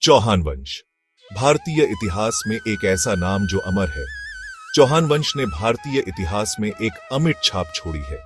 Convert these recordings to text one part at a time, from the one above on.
चौहान वंश भारतीय इतिहास में एक ऐसा नाम जो अमर है। चौहान वंश ने भारतीय इतिहास में एक अमिट छाप छोड़ी है।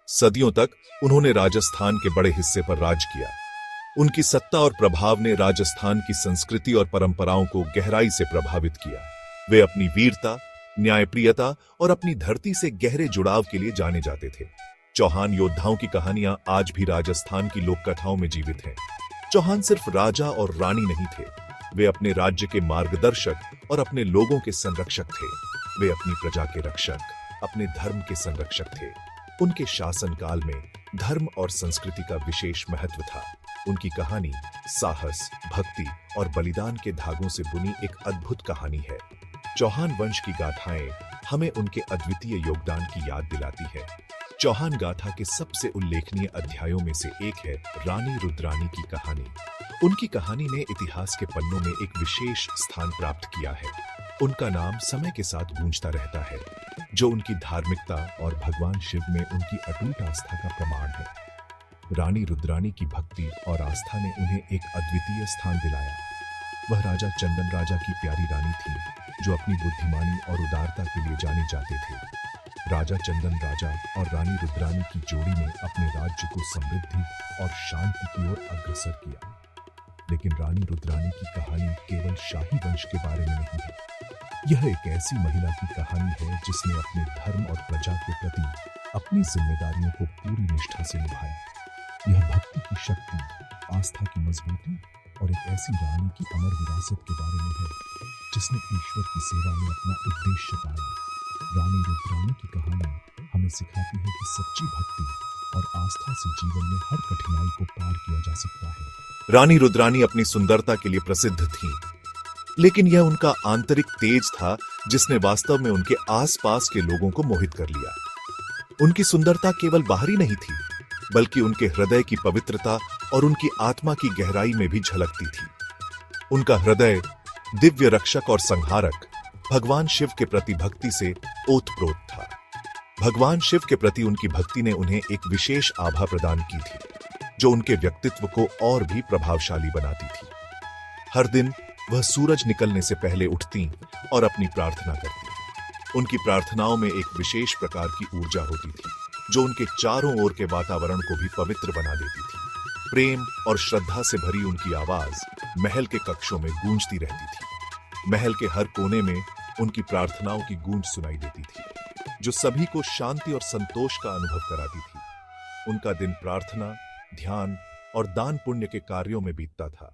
सदियों तक उन्होंने राजस्थान के बड़े हिस्से पर राज किया। उनकी सत्ता और प्रभाव ने राजस्थान की संस्कृति और परंपराओं को गहराई से प्रभावित किया। वे अपनी वीरता, न्यायप्रियता और अपनी धरती से गहरे जुड़ाव के लिए जाने जाते थे। चौहान योद्धाओं की कहानियां आज भी राजस्थान की लोक कथाओं में जीवित हैं। चौहान सिर्फ राजा और रानी नहीं थे, वे अपने राज्य के मार्गदर्शक और अपने लोगों के संरक्षक थे। वे अपनी प्रजा के रक्षक, अपने धर्म के संरक्षक थे। उनके शासनकाल में धर्म और संस्कृति का विशेष महत्व था। उनकी कहानी साहस, भक्ति और बलिदान के धागों से बुनी एक अद्भुत कहानी है। चौहान वंश की गाथाएं हमें उनके अद्वितीय योगदान की याद दिलाती है। चौहान गाथा के सबसे उल्लेखनीय अध्यायों में से एक है रानी रुद्रानी की कहानी। उनकी कहानी ने इतिहास के पन्नों में एक विशेष स्थान प्राप्त किया है। उनका नाम समय के साथ गूंजता रहता है, जो उनकी धार्मिकता और भगवान शिव में उनकी अटूट आस्था का प्रमाण है। रानी रुद्रानी की भक्ति और आस्था ने उन्हें एक अद्वितीय स्थान दिलाया। वह राजा चंदन राजा की प्यारी रानी थी, जो अपनी बुद्धिमानी और उदारता के लिए जाने जाते थे। राजा चंदन राजा और रानी रुद्रानी की जोड़ी ने अपने राज्य को समृद्धि और शांति की ओर अग्रसर किया। लेकिन रानी रुद्रानी की कहानी केवल शाही वंश के बारे में नहीं है। यह एक ऐसी महिला की कहानी है जिसने अपने धर्म और प्रजा के प्रति अपनी जिम्मेदारियों को पूरी निष्ठा से निभाया। यह भक्ति की शक्ति, आस्था की मजबूती और एक ऐसी रानी की अमर विरासत के बारे में है जिसने ईश्वर की सेवा में अपना उद्देश्य पाया। रानी रुद्रानी की कहानी हमें सिखाती है कि सच्ची भक्ति और आस्था से जीवन में हर कठिनाई को पार किया जा सकता है। रानी रुद्रानी अपनी सुंदरता के लिए प्रसिद्ध थी, लेकिन यह उनका आंतरिक तेज था जिसने वास्तव में उनके आसपास के लोगों को मोहित कर लिया। उनकी सुंदरता केवल बाहरी नहीं थी, बल्कि उनके हृदय की पवित्रता और उनकी आत्मा की गहराई में भी झलकती थी। उनका हृदय दिव्य रक्षक और संहारक भगवान शिव के प्रति भक्ति से ओतप्रोत था। भगवान शिव के प्रति उनकी भक्ति ने उन्हें एक विशेष आभा प्रदान की थी, जो उनके व्यक्तित्व को और भी प्रभावशाली बनाती थी। हर दिन वह सूरज निकलने से पहले उठती और अपनी प्रार्थना करती। उनकी प्रार्थनाओं में एक विशेष प्रकार की ऊर्जा होती थी, जो उनके चारों ओर के वातावरण को भी पवित्र बना देती थी। प्रेम और श्रद्धा से भरी उनकी आवाज महल के कक्षों में गूंजती रहती थी। महल के हर कोने में उनकी प्रार्थनाओं की गूंज सुनाई देती थी, जो सभी को शांति और संतोष का अनुभव कराती थी। उनका दिन प्रार्थना, ध्यान और दान पुण्य के कार्यों में बीतता था।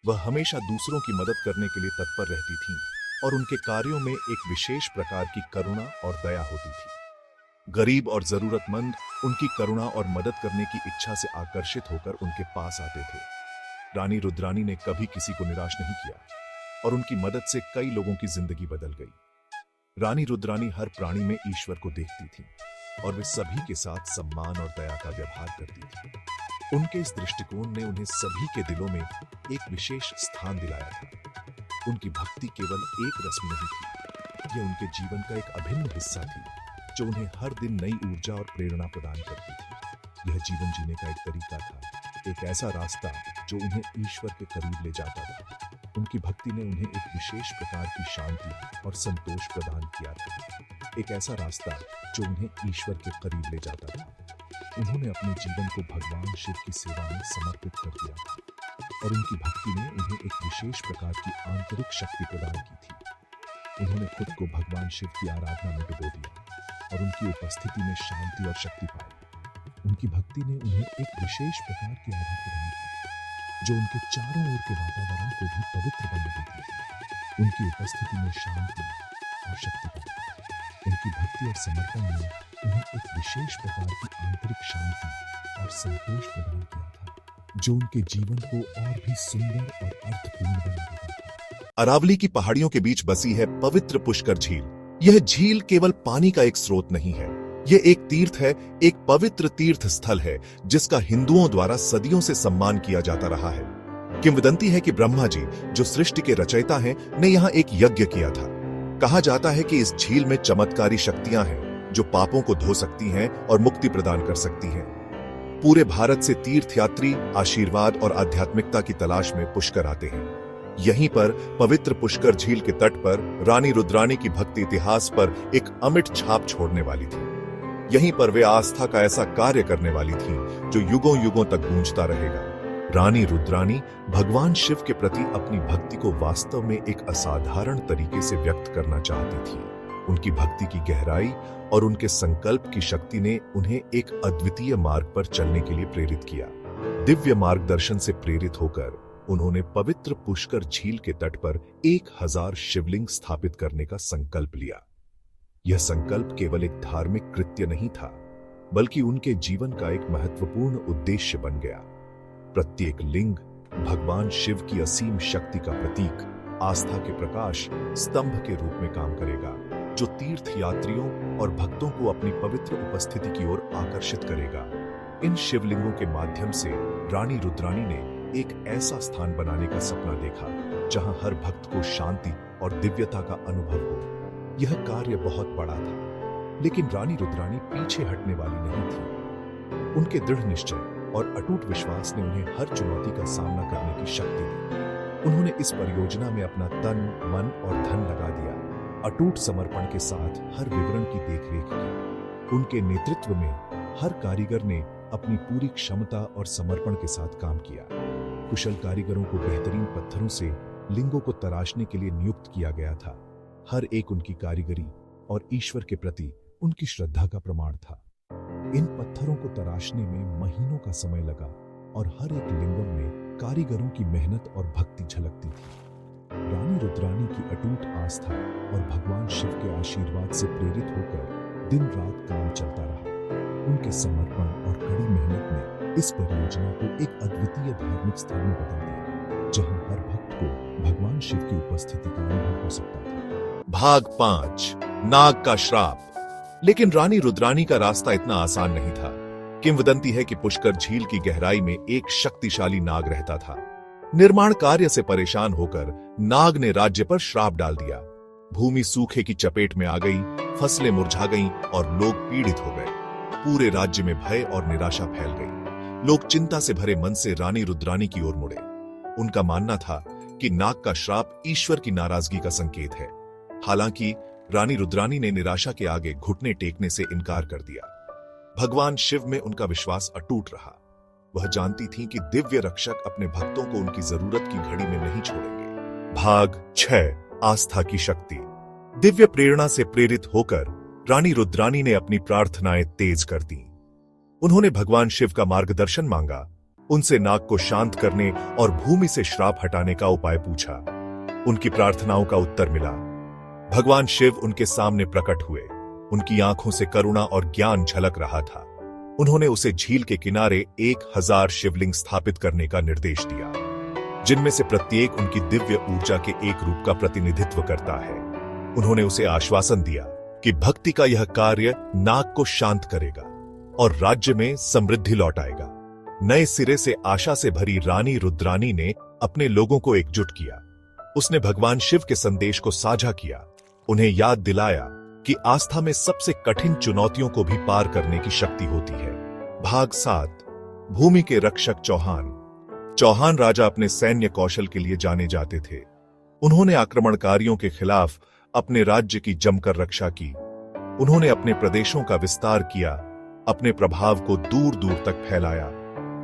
वह हमेशा दूसरों की मदद करने के लिए तत्पर रहती थीं और उनके कार्यों में एक विशेष प्रकार की करुणा और दया होती थी। गरीब और जरूरतमंद उनकी करुणा और मदद करने की इच्छा से आकर्षित होकर उनके पास आते थे। रानी रुद्रानी ने कभी किसी को निराश नहीं किया और उनकी मदद से कई लोगों की जिंदगी बदल गई। रानी रुद्रानी हर प्राणी में ईश्वर को देखती थी और वे सभी के साथ सम्मान और दया का व्यवहार करती थी। उनके इस दृष्टिकोण ने उन्हें सभी के दिलों में एक विशेष स्थान दिलाया था। उनकी भक्ति केवल एक रस्म नहीं थी, यह उनके जीवन का एक अभिन्न हिस्सा थी, जो उन्हें हर दिन नई ऊर्जा और प्रेरणा प्रदान करती थी। यह जीवन जीने का एक तरीका था, एक ऐसा रास्ता जो उन्हें ईश्वर के करीब ले जाता था। उनकी भक्ति ने उन्हें एक विशेष प्रकार की शांति और संतोष प्रदान किया था, एक ऐसा रास्ता जो उन्हें ईश्वर के करीब ले जाता था। उन्होंने अपने जीवन को भगवान शिव की सेवा में समर्पित कर दिया था और उनकी भक्ति ने उन्हें एक विशेष प्रकार की आंतरिक शक्ति प्रदान की थी। उन्होंने खुद को भगवान शिव की आराधना में डुबो दिया और उनकी उपस्थिति में शांति और शक्ति पाई। उनकी भक्ति ने उन्हें एक विशेष प्रकार की आभा प्रदान की, जो उनके चारों ओर के वातावरण को भी पवित्र बना देती थी। उनकी उपस्थिति में शांति और शक्ति पाई। उनकी भक्ति और समर्पण ने उन्हें एक विशेष प्रकार की आंतरिक शांति और संतोष प्रदान किया था, जो उनके जीवन को और भी सुंदर और अर्थपूर्ण बना देता था। अरावली की पहाड़ियों के बीच बसी है पवित्र पुष्कर झील। यह झील केवल पानी का एक स्रोत नहीं है, यह एक तीर्थ है, एक पवित्र तीर्थ स्थल है जिसका हिंदुओं द्वारा सदियों से सम्मान किया जाता रहा है। किंवदंती है कि ब्रह्मा जी, जो सृष्टि के रचयिता हैं, ने यहाँ एक यज्ञ किया था। कहा जाता है कि इस झील में चमत्कारी शक्तियां हैं जो पापों को धो सकती हैं और मुक्ति प्रदान कर सकती हैं। पूरे भारत से तीर्थयात्री आशीर्वाद और आध्यात्मिकता की तलाश में पुष्कर आते हैं। यहीं पर पवित्र पुष्कर झील के तट पर रानी रुद्रानी की भक्ति इतिहास पर एक अमिट छाप छोड़ने वाली थी। यहीं पर वे आस्था का ऐसा कार्य करने वाली थी जो युगों युगों तक गूंजता रहेगा। रानी रुद्रानी भगवान शिव के प्रति अपनी भक्ति को वास्तव में एक असाधारण तरीके से व्यक्त करना चाहती थी। उनकी भक्ति की गहराई और उनके संकल्प की शक्ति ने उन्हें एक अद्वितीय मार्ग पर चलने के लिए प्रेरित किया। दिव्य मार्गदर्शन से प्रेरित होकर उन्होंने पवित्र पुष्कर झील के तट पर 1000 शिवलिंग स्थापित करने का संकल्प लिया। यह संकल्प केवल एक धार्मिक कृत्य नहीं था, बल्कि उनके जीवन का एक महत्वपूर्ण उद्देश्य बन गया। प्रत्येक लिंग भगवान शिव की असीम शक्ति का प्रतीक, आस्था के प्रकाश स्तंभ के रूप में काम करेगा, जो तीर्थ यात्रियों और भक्तों को अपनी पवित्र उपस्थिति की ओर आकर्षित करेगा। इन शिवलिंगों के माध्यम से रानी रुद्रानी ने एक ऐसा स्थान बनाने का सपना देखा जहां हर भक्त को शांति और दिव्यता का अनुभव हो। यह कार्य बहुत बड़ा था, लेकिन रानी रुद्रानी पीछे हटने वाली नहीं थी। उनके दृढ़ निश्चय और अटूट विश्वास ने उन्हें हर चुनौती का सामना करने की शक्ति दी। उन्होंने इस परियोजना में अपना तन, मन और धन लगा दिया, अटूट समर्पण के साथ हर विवरण की देखरेख की। उनके नेतृत्व में हर कारीगर ने अपनी पूरी क्षमता और समर्पण के साथ काम किया। कुशल कारीगरों को बेहतरीन पत्थरों से लिंगों को तराशने के लिए नियुक्त किया गया था। हर एक उनकी कारीगरी और ईश्वर के प्रति उनकी श्रद्धा का प्रमाण था। इन पत्थरों को तराशने में महीनों का समय लगा और हर एक लिंगम में कारीगरों की मेहनत और भक्ति झलकती थी। रानी रुद्रानी की अटूट आस्था और भगवान शिव के आशीर्वाद से प्रेरित होकर दिन रात काम चलता रहा। उनके समर्पण और कड़ी मेहनत ने इस परियोजना को एक अद्वितीय धार्मिक स्थल में बदल दिया, जहां हर भक्त को भगवान शिव की उपस्थिति का अनुभव हो सकता था। भाग 5, नाग का श्राप। लेकिन रानी रुद्रानी का रास्ता इतना आसान नहीं था। किंवदंती है कि पुष्कर झील की गहराई में एक शक्तिशाली नाग रहता था। निर्माण कार्य से परेशान होकर नाग ने राज्य पर श्राप डाल दिया। भूमि सूखे की चपेट में आ गई, फसलें मुरझा गईं और लोग पीड़ित हो गए। पूरे राज्य में भय और निराशा फैल गई। लोग चिंता से भरे मन से रानी रुद्रानी की ओर मुड़े। उनका मानना था कि नाग का श्राप ईश्वर की नाराजगी का संकेत है। हालांकि रानी रुद्रानी ने निराशा के आगे घुटने टेकने से इनकार कर दिया। भगवान शिव में उनका विश्वास अटूट रहा। वह जानती थीं कि दिव्य रक्षक अपने भक्तों को उनकी जरूरत की घड़ी में नहीं छोड़ेंगे। भाग 6, आस्था की शक्ति। दिव्य प्रेरणा से प्रेरित होकर रानी रुद्रानी ने अपनी प्रार्थनाएं तेज कर दी। उन्होंने भगवान शिव का मार्गदर्शन मांगा, उनसे नाग को शांत करने और भूमि से श्राप हटाने का उपाय पूछा। उनकी प्रार्थनाओं का उत्तर मिला। भगवान शिव उनके सामने प्रकट हुए। उनकी आंखों से करुणा और ज्ञान झलक रहा था। उन्होंने उसे झील के किनारे 1000 शिवलिंग स्थापित करने का निर्देश दिया, जिनमें से प्रत्येक उनकी दिव्य ऊर्जा के एक रूप का प्रतिनिधित्व करता है। उन्होंने उसे आश्वासन दिया कि भक्ति का यह कार्य नाग को शांत करेगा और राज्य में समृद्धि लौटाएगा। नए सिरे से आशा से भरी रानी रुद्रानी ने अपने लोगों को एकजुट किया। उसने भगवान शिव के संदेश को साझा किया, उन्हें याद दिलाया कि आस्था में सबसे कठिन चुनौतियों को भी पार करने की शक्ति होती है। भाग 7, भूमि के रक्षक चौहान। चौहान राजा अपने सैन्य कौशल के लिए जाने जाते थे। उन्होंने आक्रमणकारियों के खिलाफ अपने राज्य की जमकर रक्षा की। उन्होंने अपने प्रदेशों का विस्तार किया, अपने प्रभाव को दूर दूर तक फैलाया।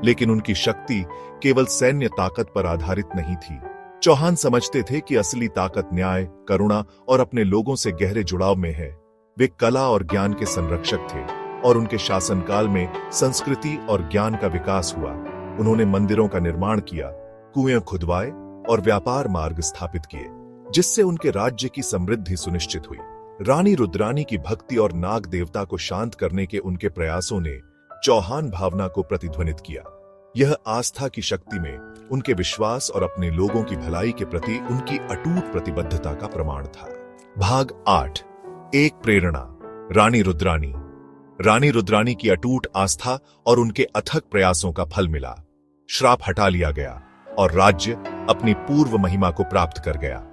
लेकिन उनकी शक्ति केवल सैन्य ताकत पर आधारित नहीं थी। चौहान समझते थे कि असली ताकत न्याय, करुणा और अपने लोगों से गहरे जुड़ाव में है। वे कला और ज्ञान के संरक्षक थे और उनके शासनकाल में संस्कृति और ज्ञान का विकास हुआ। उन्होंने मंदिरों का निर्माण किया, कुएं खुदवाए और व्यापार मार्ग स्थापित किए, जिससे उनके राज्य की समृद्धि सुनिश्चित हुई। रानी रुद्रानी की भक्ति और नाग देवता को शांत करने के उनके प्रयासों ने चौहान भावना को प्रतिध्वनित किया। यह आस्था की शक्ति में उनके विश्वास और अपने लोगों की भलाई के प्रति उनकी अटूट प्रतिबद्धता का प्रमाण था। भाग 8, एक प्रेरणा। रानी रुद्रानी। रानी रुद्रानी की अटूट आस्था और उनके अथक प्रयासों का फल मिला। श्राप हटा लिया गया और राज्य अपनी पूर्व महिमा को प्राप्त कर गया।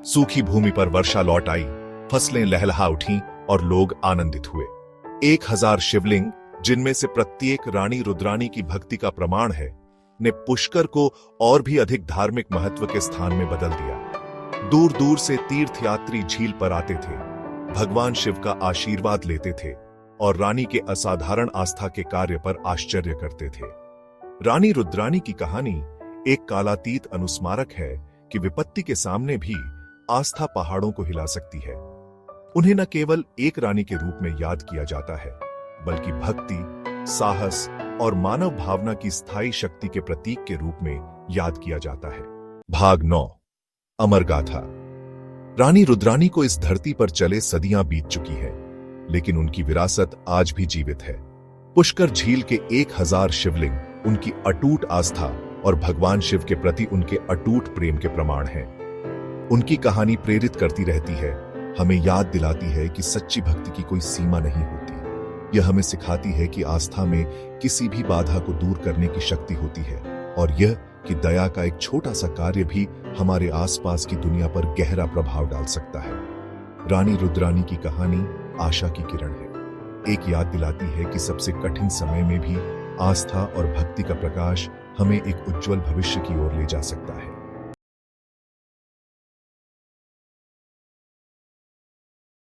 सूखी भूमि पर वर्षा लौट आई, फसलें लहलहा उठीं और लोग आनंदित हुए। 1000 शिवलिंग, जिनमें से प्रत्येक रानी रुद्रानी की भक्ति का प्रमाण है, ने पुष्कर को और भी अधिक धार्मिक महत्व के स्थान में बदल दिया। दूर दूर से तीर्थयात्री झील पर आते थे, भगवान शिव का आशीर्वाद लेते थे और रानी के असाधारण आस्था के कार्य पर आश्चर्य करते थे। रानी रुद्रानी की कहानी एक कालातीत अनुस्मारक है कि विपत्ति के सामने भी आस्था पहाड़ों को हिला सकती है। उन्हें न केवल एक रानी के रूप में याद किया जाता है, बल्कि भक्ति, साहस और मानव भावना की स्थायी शक्ति के प्रतीक के रूप में याद किया जाता है। भाग 9, अमर गाथा। रानी रुद्रानी को इस धरती पर चले सदियां बीत चुकी हैं, लेकिन उनकी विरासत आज भी जीवित है। पुष्कर झील के 1000 शिवलिंग उनकी अटूट आस्था और भगवान शिव के प्रति उनके अटूट प्रेम के प्रमाण हैं। उनकी कहानी प्रेरित करती रहती है, हमें याद दिलाती है कि सच्ची भक्ति की कोई सीमा नहीं होती। यह हमें सिखाती है कि आस्था में किसी भी बाधा को दूर करने की शक्ति होती है, और यह कि दया का एक छोटा सा कार्य भी हमारे आसपास की दुनिया पर गहरा प्रभाव डाल सकता है। रानी रुद्रानी की कहानी आशा की किरण है, एक याद दिलाती है कि सबसे कठिन समय में भी आस्था और भक्ति का प्रकाश हमें एक उज्जवल भविष्य की ओर ले जा सकता है।